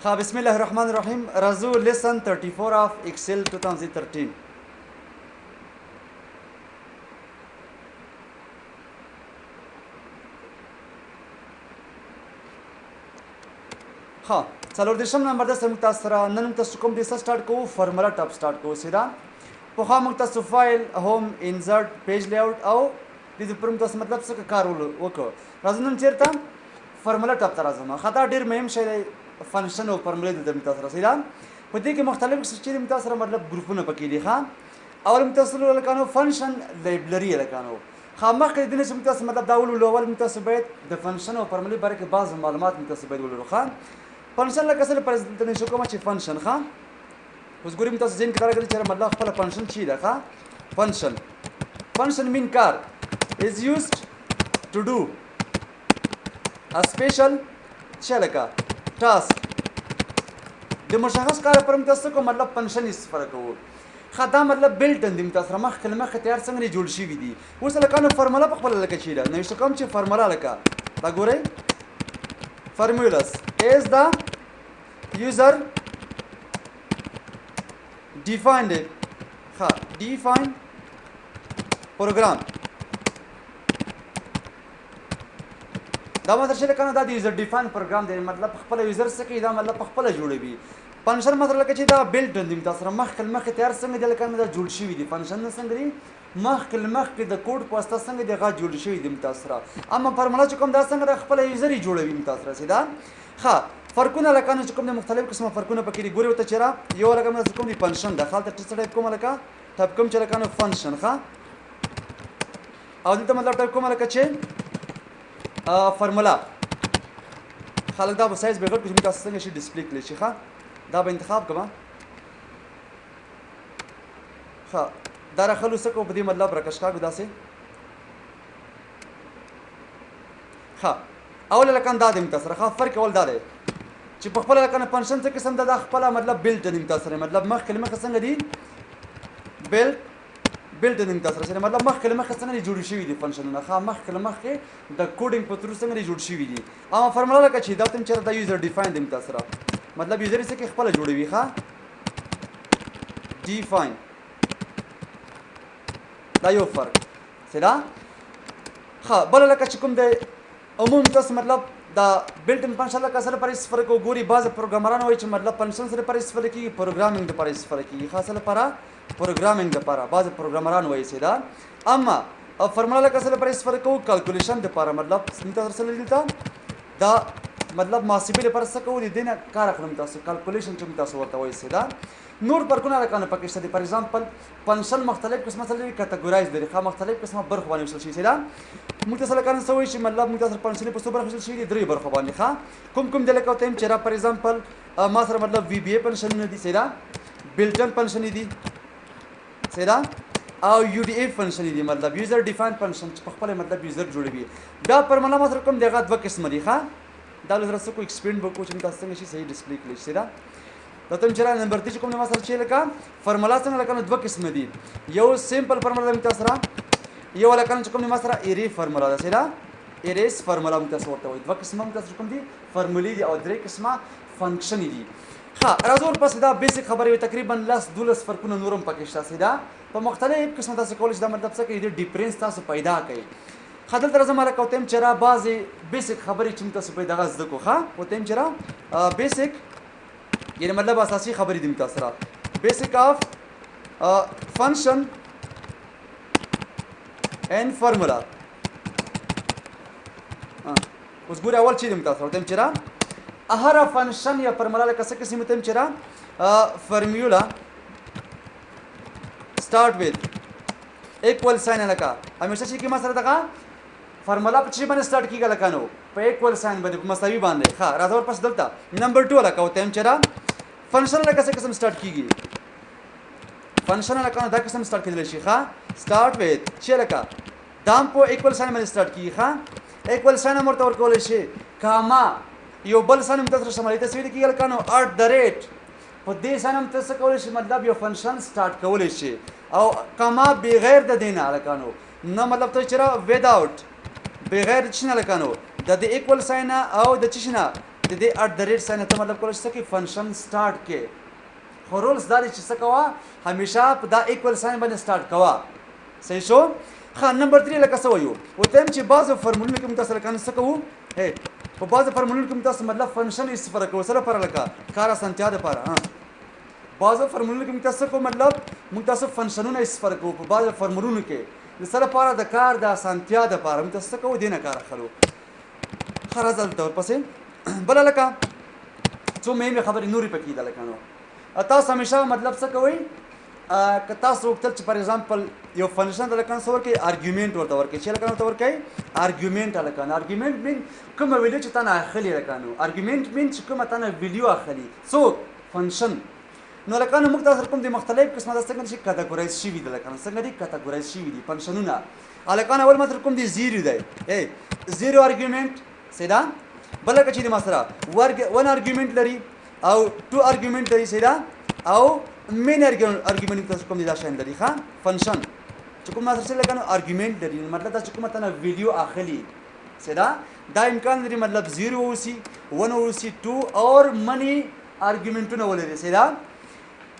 بسم الله الرحمن الرحیم. راځو lesson 34 of ايکسيل 2013. ها څلور دیشم نمبر د سم تاسو سره نن تاسو کوم د سٹارټ کوو فارمولا ټاپ سٹارټ کوو سیدا په خامخ تاسو فایل هوم انسرټ پیج لیاوټ او د دې پرم تاسو مطلب څه کار وکړو. راځو نن چیرته فارمولا ټاپ ته راځم. خطا ډیر مهم شی دی فنکشن او فارمولا د تاسو سره سیدا په دې کې مختلف چې د تاسو سره مطلب ګروپونه پکې دي. ها اول تاسو لکانو فنکشن لایبرری لکانو خامخ د دې چې تاسو مطلب دا اول تاسو باید د فنکشن او فارمولا باره کې بعض معلومات تاسو باید ولرو. ها فنکشن لکه څه پرزنټ نشو کوم چې فنکشن ښه اوس ګورم تاسو ځین کې راغلی چې مطلب خپل فنکشن چی ده. ښه فنکشن مین کار is used to do a special شلکه task د مشخص کار پر تاسو کوم مطلب فنکشن استفاده کوو. خدا مطلب بلټ اندیم تاسو مخ کلمه تیار څنګه جوړ شي وي دي. اوس لکه فارمولا په خپل لکه چی ده نو څه کوم چې فارمولا لکه دا ګورئ formulas is the user defined define program دا مطلب چې کنه دا د یوزر ډیفاین پروګرام دی مطلب خپل یوزر څخه دا مطلب خپل جوړوي. فنکشن مطلب لکه چې دا بلټ اندیم تاسو مخ کلمه تیار څنګه دی لکه دا جوړ شي دي. فنکشن څنګه دی مخ کلمه کې د کوډ پوسټ څنګه دی غا جوړ شي دي تاسو سره. اما فارمولا چې کوم دا څنګه خپل یوزر جوړوي تاسو سره سیدا. ښه فرقونه لکه چې کوم د مختلف قسمه فرقونه پکې دي ګوري وته چیرې یو لکه مې کوم دی فنکشن د خالته څه ټایپ کوم لکه ټایپ کوم چې لکه فنکشن. ښه او دلته مطلب ټایپ کوم لکه چې فارمولا خلک دا په سایز به غټ کوم تاسو څنګه شي ډسپلی کړئ شي. ښه دا به انتخاب کوم. ښه دا راخلو څه کو په دې مطلب راکشکاګو داسې. ښه اول لکه دا د تاسو سره فرق اول دا دی چې په خپل لکه فنکشن څه قسم دا خپل مطلب بلټ د تاسو سره مطلب مخ کلمه څنګه دی بلټ د تاسو سره مطلب مخ کلمه څنګه جوړ شوی دی فنکشنونه. ښه مخ کلمه کې د کوډینګ په تر څنګه جوړ شوی دی. اما فارمولا لکه چې دا تم چې دا یوزر ډیفاین د تاسو سره مطلب یوزر څه کې خپل جوړوي. ښه ډیفاین دا یو فرق سره. ښه بل لکه چې کوم د عموم تاسو مطلب دا بلټ ان فنکشن لکه سره پر استفاده کو ګوري بعض پروګرامران وایي چې مطلب فنکشن سره پر استفاده کیږي پروګرامینګ لپاره استفاده کیږي. خاصه لپاره پروګرامینګ لپاره بعض پروګرامران وایي سیدا. اما فارمولا لکه سره پر استفاده کو کیلکولیشن لپاره مطلب تاسو سره دلته دا مطلب محاسبه لپاره څه کوو دي نه کار اخلم تاسو کیلکولیشن چې تاسو ورته وایي سیدا. نور فرقونه لکه پکې شته فار ایگزامپل فنکشن مختلف قسمه سره کټګورایز دي. ښه مختلف قسمه برخه باندې وصل شي سیدا. موږ تاسو لکه څه وایي چې مطلب موږ تاسو فنکشن په څو برخه وصل شي دي درې برخه باندې. ښه کوم د لکه تم چې را فار ایگزامپل ما سره مطلب وی بی ای فنکشن دي سیدا بلټن فنکشن دي سیدا او یو ډی ای فنکشن دي مطلب یوزر ډیفاین فنکشن چې په خپل مطلب یوزر جوړوي. دا فارمولا ما سره کوم دغه دوه قسم دي. ښه دا لږ رسو کو ایکسپلین وکړو چې تاسو څنګه شي صحیح ډسپلی کړئ سیدا. دا تم چې نمبر 3 کوم ما سره چې لکه فارمولا څنګه لکه دوه قسم دي. یو سیمپل فارمولا د تاسو سره یو لکه چې کوم ما سره ایری فارمولا ده سیدا ایریس فارمولا تاسو ورته وایي. دوه قسمه تاسو کوم دي فارمولې دي او درې قسمه فنکشن دي. ښه راځو پس دا بیسیک خبرې تقریبا 12 فرقونه نورم پکې شته سیدا په مختلف قسمه تاسو کولای شئ دا مطلب څه کې د ډیفرنس تاسو پیدا کړئ. خدل تر زماره کوتم چرا بعضی بیسیک خبرې چې تاسو پیدا غز دکو. ښه کوتم چرا بیسیک یعنی مطلب اساسي خبرې دي تاسو سره بیسیک اف فنکشن and formula. اوس ګوره اول چې دم تاسو ورته چیرې هر فنکشن یا فارمولا لکه څه قسم ته چیرې فارمولا start with equal sign لکه همیشه چې کی ما سره دغه فارمولا په چی باندې سٹارټ کیږي لکه نو په equal sign باندې په مساوي باندې. ښه راځو ورپس دلته نمبر 2 لکه ورته چیرې فنکشن لکه څه قسم سٹارټ کیږي فنکشن لکه دا قسم سٹارټ کیدل شي. ښه start with چې لکه دام په equal sign باندې سٹارټ کیږي. ښه equal sign مرته ورکول شي کاما یو بل سن تاسو شمالي تصویر کیږي لکه نو @ د ریټ په دې سن تاسو کولای شئ مطلب یو فنکشن سٹارټ کولای شي او کاما بغیر د دینه لکه نو نه مطلب ته چیرې وداوت بغیر چنه لکه نو د ایکوال ساين او د چشنه د دې @ ساين ته مطلب کولای شي چې فنکشن سٹارټ کې خو رولز دا دي چې څه کوه همیشه په دا ایکول ساين باندې سٹارټ کوه صحیح شو ښه نمبر 3 لکه څه وایو وته چې بعضو فرمولونو کې متصل کان څه کوو په بعضو فرمولونو کې متصل مطلب فنکشن استفاده کوو سره پر لکه کار اسانتیا ده پر بعضو فرمولونو کې متصل کو مطلب متصل فنکشنونه استفاده کوو په بعضو فرمولونو کې د سره لپاره د کار د اسانتیا ده پر متصل کوو دینه کار اخلو خرازل تور پسې بل لکه څو مهمه خبرې نوري پکې ده لکه نو تاسو همیشه مطلب څه کوئ که تاسو وکتل چې فار ایگزامپل یو فنکشن د لکه څه ورکوي ارګیومنټ ورته ورکوي چې لکه ورته ورکوي ارګیومنټ لکه ارګیومنټ مین کومه ویډیو چې تانه اخلي لکه نو ارګیومنټ مین چې کومه تانه ویډیو اخلي څوک فنکشن نو لکه نو موږ تاسو کوم د مختلف قسمه د څنګه شي کټګورایز شي دي لکه څنګه دي کټګورایز شي دي فنکشنونه الکه اول متر کوم دي زیرو دی زیرو ارګیومنټ سیدا بلکه چې د مسره ون ارګیومنټ لري او ټو ارګیومنټ لري سیدا او مین ارګیومنټ تاسو کوم دي دا شان لري ښا فنکشن چې کوم تاسو لکه نو ارګیومنټ لري مطلب تاسو کومه تنه ویډیو اخلي سیدا دا امکان لري مطلب 0 اوسي 1 اوسي 2 اور منی ارګیومنټونه ولري سیدا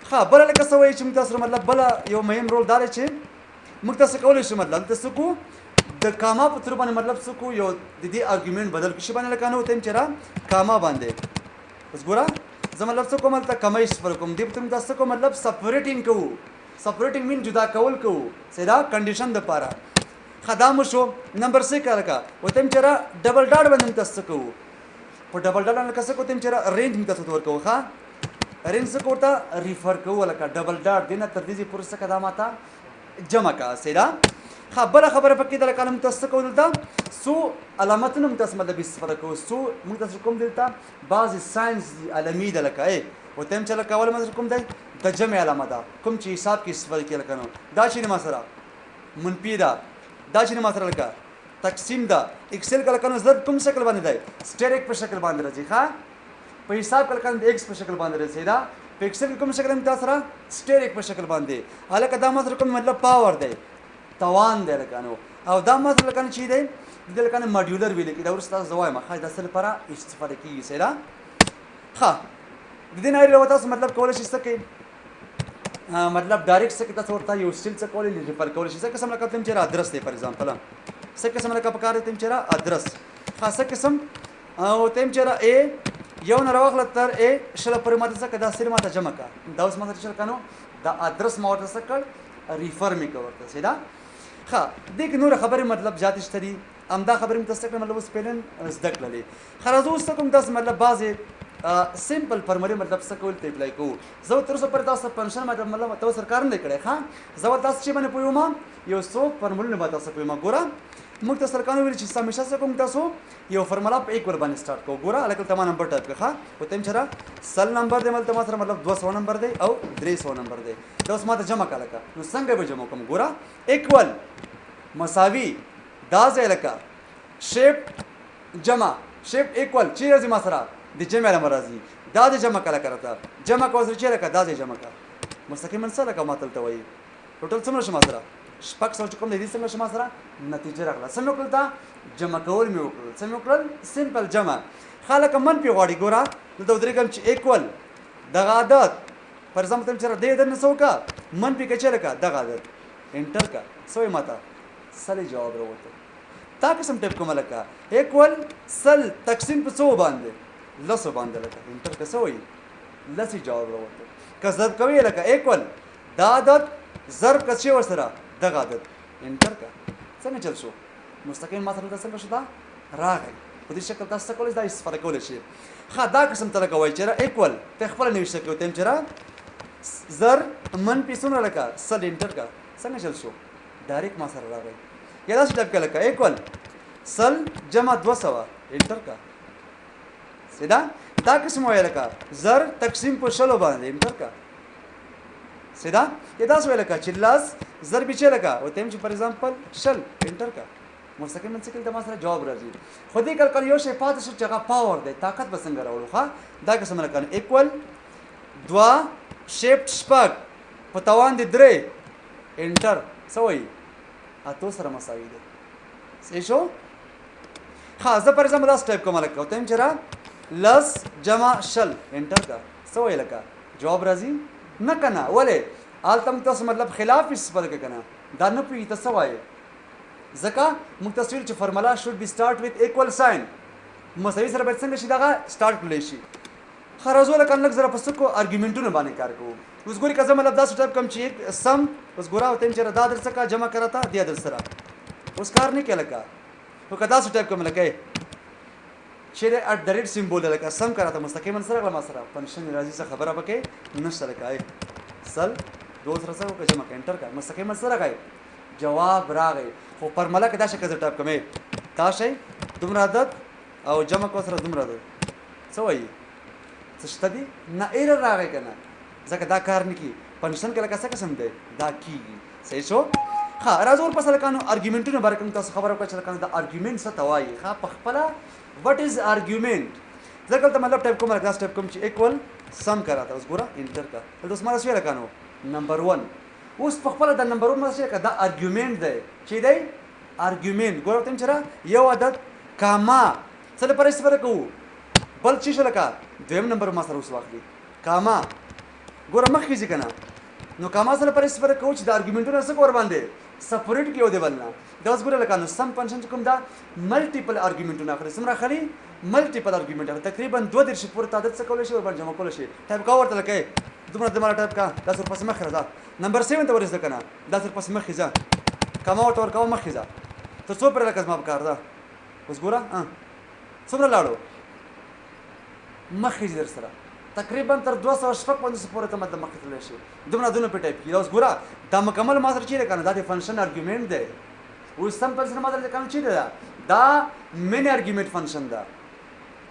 ښه بل لکه څه وایي چې تاسو مطلب بل یو مهم رول دار چې موږ تاسو کولای شو مطلب تاسو کو د کاما په تر باندې مطلب څه کو یو د دې ارګیومنټ بدل کشي باندې لکه نو تم چیرې کاما باندې اوس ګوره زه مطلب څه کوم ته کمای صفر کوم دې په تاسو کوم مطلب سپریټینګ کوو سپریټینګ مین جدا کول کوو سیدا کنډیشن د پاره خدامو شو نمبر 6 کړه وته چیرې ډبل ډاټ باندې تاسو کوو په ډبل ډاټ باندې کسه کوته چیرې رینج می تاسو ورکوو ښا رینج څه کوته ریفر کوو لکه ډبل ډاټ دینه تر دې پورې څه قدماته جمع کا سیدا خبره پکې د کلم تاسو کول دا سو علامتونه متاسمه د استفاده کوو سو موږ تاسو کوم دلته بعض ساينس علمي د لکه او تم چې لکه اول مزر کوم دی د جمع علامه ده کوم چې حساب کې استفاده کېل کنو دا چې ما سره منفي ده دا چې ما سره لکه تقسیم ده ايکسيل کله کنو زر کوم شکل باندې دی سټریک په شکل باندې راځي ښا په حساب کله کنو د ایکس په شکل باندې راځي دا په ايکسيل کوم شکل متا سره سټریک په شکل باندې الکه دا مزر کوم مطلب پاور دی توان دی لکه او دا مزر لکه چې دی د لکه ماډیولر ویل کې دا ورسته زوای ما خاص د اصل لپاره استفاده کیږي سره ښه د دې نه لري تاسو مطلب کولای شئ چې مطلب ډایرکټ څه تاسو ورته یو سټیل څه کولای ریفر کولای شئ څه قسم لکه تم چیرې ادرس دی فار ایگزامپل څه قسم لکه په کار تم چیرې ادرس خاصه قسم او تم چیرې ا یو نه راغله تر ا شل پر ماته څه کدا سر ماته جمع کا دا اوس ماته چل کنو دا ادرس ما ورته څه کړ ریفر می کوته سیدا ښه دغه نور خبره مطلب جات شتري امدا خبرې متستقل مطلب سپیلن زدکړه لې خرازو اوس کوم تاسو مطلب بعضی سمپل فرمری مطلب څه کول ته اپلای کوو زه تر اوسه پر تاسو پنشن مطلب تاسو سرکار نه کړی ښا زه تاسو چې باندې پویوم یو څو فرمولونه به تاسو پویوم ګوره موږ تاسو سرکار ویل چې همیشه څه کوم تاسو یو فرمولا په ایک ور باندې سٹارټ کوو ګوره الکه تمام نمبر ټایپ کړه ښا وته چر سل نمبر دی مطلب سره مطلب 200 نمبر دی او 300 نمبر دی دا اوس ماته جمع کړه نو څنګه به جمع کوم ګوره ایکوال مساوي دا ځای لکه شیفت جمع شیفت ایکوال چې راځي ما سره د جمع علامه راځي دا د جمع کله کړه جمع کوو چې لکه دا د جمع کړه مستقیما سره لکه ماتل ته وایي ټوټل څومره شمه سره شپږ سوچ کوم د دې څنګه شمه سره نتیجه راغله سم وکړل دا جمع کول مې وکړل سم وکړل سمپل جمع خلک من په غواړي ګوره د درې کوم چې ایکوال دغه عادت پر ایگزامپل تم سره د نه سوکا من په کې چلکا دغه عادت انټر کا سوې ماته سل جواب راوته تا قسم ټیپ کوم لکه ایکوال سل تقسیم په 100 باندې لسو باندې لکه انټر کا سوې لسی جواب راوته که ضرب کوي لکه ایکوال دا عادت ضرب کچې ورسره دغه عادت انټر کا څنګه چل شو مستقیم ما سره څنګه شو دا راغی په دې شکل تاسو کولای دا استفاده کولای شئ ښه دا قسم ته لکه وایي چې ایکوال ته خپل نوښت کوي تم چې زر من پیسونه لکه سل انټر کا څنګه چل شو ډایرکټ ما سره راغی یا دا ټایپ کړه لکه ایکوال سل جمع 200 انټر کا سیدا دا قسم وایي لکه زر تقسیم په شلو باندې انټر کا سیدا یا دا سوال لکه چې لاس ضرب چې لکه او تم چې فار ایگزامپل شل انټر کا مستقیم منسکل د ما سره جواب راځي خو دې کله یو شی پاتې شو چې هغه پاور دی طاقت به څنګه راوړو ښا دا قسم لکه ایکوال 2 شیفت شپږ په توان دي 3 انټر سوي اته سره مساوي دي صحیح شو ښه زه پر ایگزامپل دا ټایپ کوم لکه تم چې را لس جمع شل انټر کا څه وایي لکه جواب راځي نه کنه ولې هلته موږ تاسو مطلب خلاف استفاده کوي کنه دا نه پوهېږي ته څه وایې ځکه موږ تاسو ویل چې فرمولا شوډ بي سټارټ ویت ایکول ساین مساوي سره باید څنګه شي دغه سټارټ کړلی شي ښه راځو لکه لږ زره په څه کو ارګیومنټونو باندې کار کوو اوس ګورې که زه مطلب داسې ټایپ کوم چې سم اوس ګوره ورته یم چې دا در څه کا جمع کړه ته دې در سره اوس کار نه کوي لکه خو که داسې ټایپ کوم لکه چې اټ د ریټ سیمبول لکه سم کړه ته مستقیما سره غله ما سره فنکشن راځي څه خبره پکې نشته لکه سل دو سره څه وکړه جمع کړه انټر کړه مستقیما سره راغی جواب راغی خو فرمولا کې دا شی که زه ټایپ کوم دا شی دومره عدد او جمع کو سره دومره عدد څه وایي څه شته دي نه ایرر راغی که نه ځکه دا کار نه کي فنکشن کې لکه څه قسم دی دا کیږي صحیح شو ښه راځو ورپسې لکانو ارګیومنټونو باره کې موږ تاسو خبره وکړه چې لکانو دا ارګیومنټ څه ته وایي ښه په خپله وټ از ارګیومنټ زه دلته مطلب ټایپ کوم لکه داسې ټایپ کوم چې ایکول سم کا راته اوس ګوره انټر کا دلته اوس ما رسوي لکانو نمبر 1 اوس په خپله د نمبر 1 ماسه که دا ارګیومنټ دی چې دی ارګیومنټ ګوره ورته چې یو عدد کاما څه لپاره استفاده کوو بل څه شو لکه دویم نمبر ما سره اوس واخلي کاما ګوره مخکې ځي که نه نو کاما سره لپاره استفاده کوو چې د ارګیومنټونه څه ور باندې سپریټ کړي یو دی بل نه دا اوس ګوره لکه نو سم فنکشن چې کوم دا ملټیپل ارګیومنټونه اخلي څومره اخلي ملټیپل ارګیومنټ اخلي تقریبا 2 پورې تعداد څه کولی شي ور باندې جمع کولی شي ټایپ کوه ورته لکه دومره دمره ټایپ کا دا سر پسې مخې راځه نمبر 7 ته ورسېده که نه دا سر پسې مخې ځه کاما ورته ورکوه مخې ځه تر څو پورې لکه زما په کار ده اوس ګوره څومره لاړو مخې ځي در سره تقریبا تر 256 پورې ته مطلب مخکې تللی شي دومره دونه پې ټایپ کړي دا اوس ګوره دا مکمل ما سره چیرې که نه دا د فنکشن ارګیومنټ دی اوس سم فنکشن ما سره که چیرې ده دا مین ارګیومنټ فنکشن ده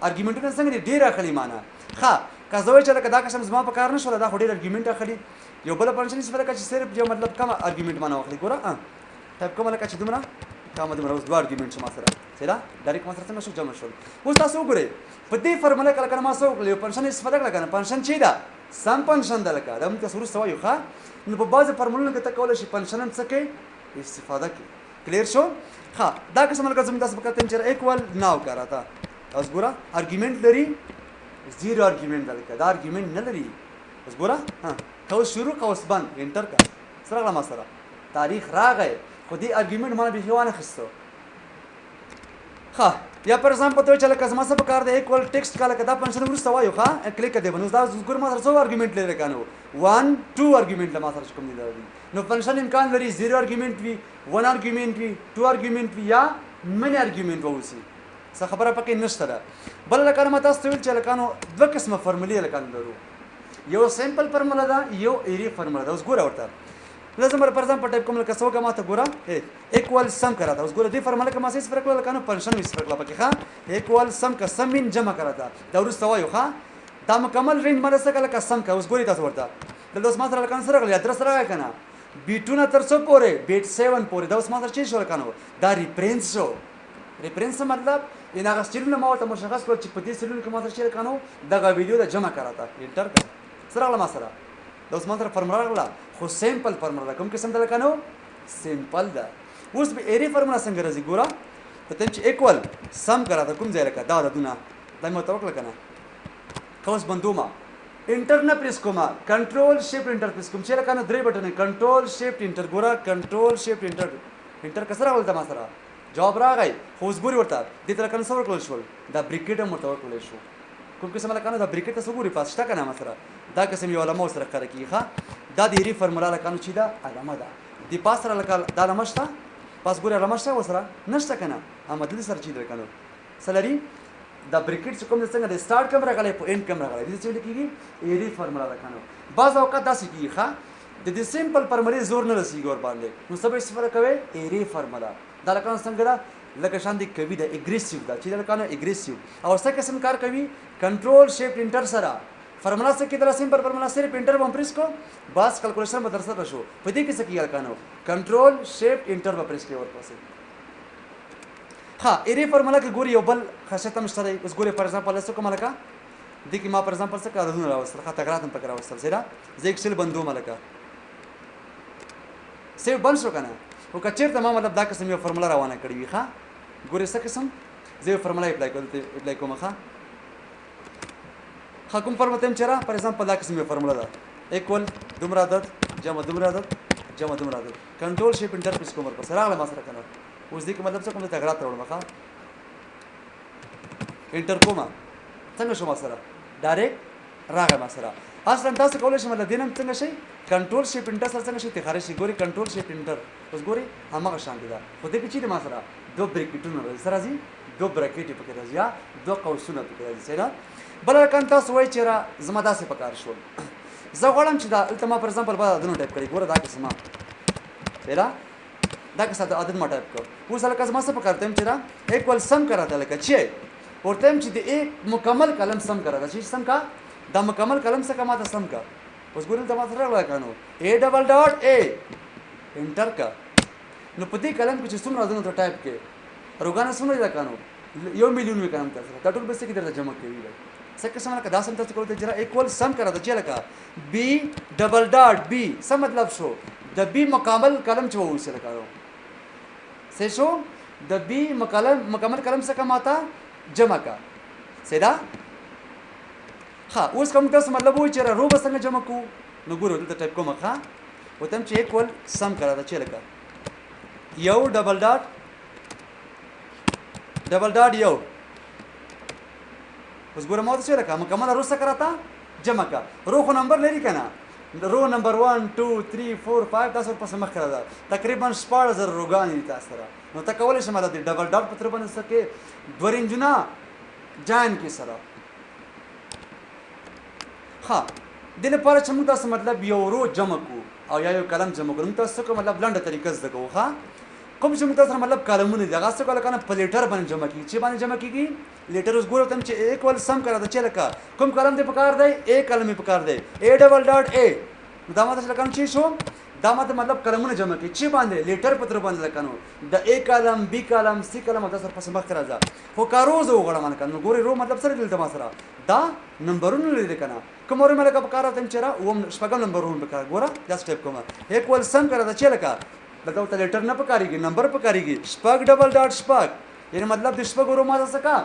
ارګیومنټونه څنګه دي ډېر اخلي معنی ښه که زه وایي چې لکه دا قسم زما په کار نه شوله دا خو ډېر ارګیومنټ اخلي یو بله فنکشن استفاده کړه چې صرف یو مطلب کم ارګیومنټ معنی واخلي ګوره ټایپ کومه لکه چې دومره کامه دومره اوس 2 ارګیومنټ شو ما سره صحیح ده ډایرکټ ما سره څنګه شو جمع شول اوس تاسو وګورئ په دې فرموله کې لکه ما څه وکړل یو فنکشن استفاده کړه که نه فنکشن چې ده سم فنکشن ده لکه دا موږ تاسو وروسته وایو ښه نو په بعضې فرمولونو کې ته کولی شي فنکشن هم څه کوي استفاده کوي کلیر شو ښه دا قسم لکه زموږ تاسو په کتل چې ایکول ناو کا راته اوس ګوره ارګیومنټ لري 0 ارګیومنټ ده لکه دا ارګیومنټ نه لري اوس ګوره قوس شروع قوس بند انټر کا سره راغله ما سره تاریخ راغی خو دې ارګیومنټ ما بیخي وانخیستو ښه یا پر ایگزامپل ته چې لکه زما څه په کار دی ایکول ټیکسټ کا لکه دا فنکشن وروسته وایو ښه کلیک کړی نو دا ګوره ما سره څو ارګیومنټ لري که نه 1 2 ارګیومنټ له ما سره چې کوم دی لري نو فنکشن امکان لري 0 ارګیومنټ وي 1 ارګیومنټ وي 2 ارګیومنټ وي یا من ارګیومنټ واوسي څه خبره پکې نشته ده بل لکه ما تاسو ته ویل چې لکه نو دوه قسمه فرمولې لکه لرو یو سمپل فرموله ده یو ایری فرموله ده اوس ګوره ورته لازم پر ایگزامپل ټایپ کوم لکه څوګه ماته ګوره ایکوال سم کرا دا اوس ګوره دې فرموله کې ما څه فرق لکه نو فنکشن ویس فرق لا پکې ښه ایکوال سم کا سم من جمع کرا دا وروسته وایو ښه دا مکمل رینج باندې څه لکه سم کا اوس ګوري تاسو ورته دلته اوس ما سره لکه سره غلی ادرس راغی کنه بیټونه تر څو پورې بیټ 7 پورې دا اوس ما سره چی شو لکه نو دا ریفرنس شو ریفرنس مطلب ان هغه سټیلونه ما ورته مشخص کړ چې په دې سټیلونو کې ما سره چی لکه نو دغه ویډیو د جمع کرا تا انټر کړ سره ما سره دا اوس ما سره فرموله راغله خو سیمپل فرموله کوم قسم ده لکه نو سیمپل ده اوس به ایری فرموله څنګه راځي ګوره ته چې ایکوال سم کرا ته کوم ځای لکه دا دونه دا مې توکل کنه قوس بندوما انټر نه پریس کوما کنټرول شیفټ انټر پریس کوم چې لکه نو درې بټن کنټرول شیفټ انټر ګوره کنټرول شیفټ انټر کسره ولته ما سره جواب راغی خو اوس ګوري ورته دې تر کنه څور کول شو دا بریکټ هم ورته ورکول شو کوم قسم لکه نو دا بریکټ تاسو ګوري پاس شته کنه ما سره دا قسم یو علامه سره کار کوي ښه دا د ری فرموله لکه نو چې دا علامه ده دی پاس سره لکه دا علامه شته پاس ګوري علامه شته وسره نشته کنه اما دې سره چې درکنه سلری دا بریکټ چې کوم څنګه د سٹارټ کم راغلی په اند کم راغلی دې چې لیکيږي ایری فرموله لکه نو بعض اوقات داسې کیږي ښه د دې سیمپل فرمولې زور نه رسیږي ور باندې نو سبا استفاده کوي ایری فرموله دا لکه څنګه ده لکه شان دي کوي دا اګریسیو دا چې لکه نو اګریسیو او څه قسم کار کوي کنټرول شیفټ انټر سره فرمولا څه کې در سیمپل فرمولا صرف انټر باندې پریس کو بس کیلکولیشن به درسره شو په دې کې څه کیږي لکه نو کنټرول شیفټ انټر به پریس کوي ورپسې ها ایری فرمولا کې ګوري یو بل خاصیت هم شته اوس ګوري فار ایگزامپل څه کوم لکه دې کې ما فار ایگزامپل څه کارونه راوستل خاطر غلطم پکې راوستل زیرا زه اکسل بندوم لکه سیو بند شو کنه او کچیرته ما مطلب دا قسم یو فرمولا روانه کړی وي ښه ګوري څه قسم زه یو فرمولا اپلای کوم ښه ښه کوم فارموله ته یم چې را فار ایگزامپل دا قسم یو فارموله ده ایکول دومره عدد جمع دومره عدد جمع دومره عدد کنټرول شیپ انټر پریس کوم ورپسې راغله ما سره که نه اوس دې کې مطلب څه کوم دلته غرات راوړم ښه انټر کومه څنګه شو ما سره ډایرکټ راغی ما سره اصلا تاسو کولی شئ مطلب دې نه څنګه شئ کنټرول شیپ انټر سره څنګه شئ تخارج شي ګوري کنټرول شیپ انټر اوس ګوري هماغه شانتي ده خو دې کې چې ما سره دو بریکټونه راځي سره راځي دو برکټې پکې راځي یا دو قوسونه پکې راځي څنګه بل رقم تاسو وایي چې را زما داسې پکار شو زه غواړم چې دا دلته ما فار ایگزامپل بعد عددونه ټایپ کړي ګوره دا قسمه پیدا دا قسم عدد ما ټایپ کړ اوس هلکه زما څه پکار ته یم چې را ایکول سم کرا ته لکه چې ورته یم چې د ایک مکمل کلم سم کرا ته چې سم کا دا مکمل کلم څه کا ما ته سم کا اوس ګورئ ته ما سره راغلی که نو اے ډبل ډاټ اے انټر کا نو په دې کلم کې چې څومره عددونه ته ټایپ کې روګانه څومره ده که نو 1 میلیون وي که هم تاسو دا ټول به څه کې درته جمع کوي څه قسم لکه دا سم تاسو کولی ته جره ایکول سم کرا ته چې لکه بی ډبل ډاټ بی څه مطلب شو د بی مکمل کلم چې وویسه لکه څه شو د بی مکمل کلم څه کا ماته جمع کا سیدا ها اوس کوم تاسو مطلب وایي چې رو به څنګه جمع کوو نو ګورو دلته ټایپ کوم ښه وته چې ایکول سم کرا ته چې لکه یو ډبل ډاټ یو اوس ګوره ما ته چې لکه مکمل رو څه کرا ته جمع کا رو خو نمبر لري که نه رو نمبر 1 2 3 4 5 تاسو ورپسې مخکې ده تقریبا 14,000 روګانې دي تاسو سره نو ته کولی شې مطلب د ډبل ډاټ په تر باندې څه کې 2 رینجونه جاین کې سره ښه دې لپاره چې موږ تاسو مطلب یو رو جمع کړو او یا یو کلم جمع کړو موږ تاسو څه مطلب لنډه طریقه زده کوو ښه کوم چې موږ تاسو مطلب کلمونه دي هغه څه کولی که نه په لیټر باندې جمع کېږي چې باندې جمع کېږي لیټر اوس ګورو ته چې ایکول سم کرا ته چې لکه کوم کلم دې پکار دی اے کلم یې پکار دی اے ډبل ډاټ اے دا ماته لکه چې شو دا ماته مطلب کلمونه جمع کړي چې باندې لیټر په تر باندې لکه نو د اے کلم بی کلم سی کلم تاسو پس مخ راځه خو کارو زه وغواړم کنه نو ګوري رو مطلب سره دلته ما سره دا نمبرونه لري کنه کوم ور ملګه پکار ته چې را و شپږم نمبرونه پکار ګوره دا سټیپ کوم ایکول سم کرا ته چې لکه دلته ته لیټر نه پکاريږي نمبر پکاريږي شپږ ډبل ډاټ شپږ یعنی مطلب د شپږ رو ما څه کا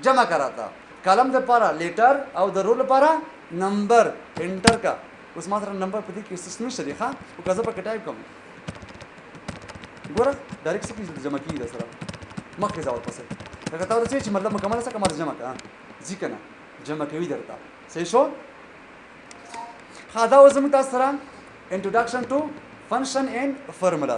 جمع کرا تا کلم د لپاره لیټر او د رو لپاره نمبر انټر کا اوس ما سره نمبر په دې کې څه نشته دی ښه او که زه پکې ټایپ کوم ګوره ډایرکټ څه کېږي جمع کېږي در سره مخکې ځه ورپسې لکه تا ورته چې مطلب مکمله څه کمه جمع کړه ځي که نه جمع کوي درته صحیح شو ښه دا اوس زموږ تاسو سره انټروډکشن ټو فنکشن اینډ فارمولا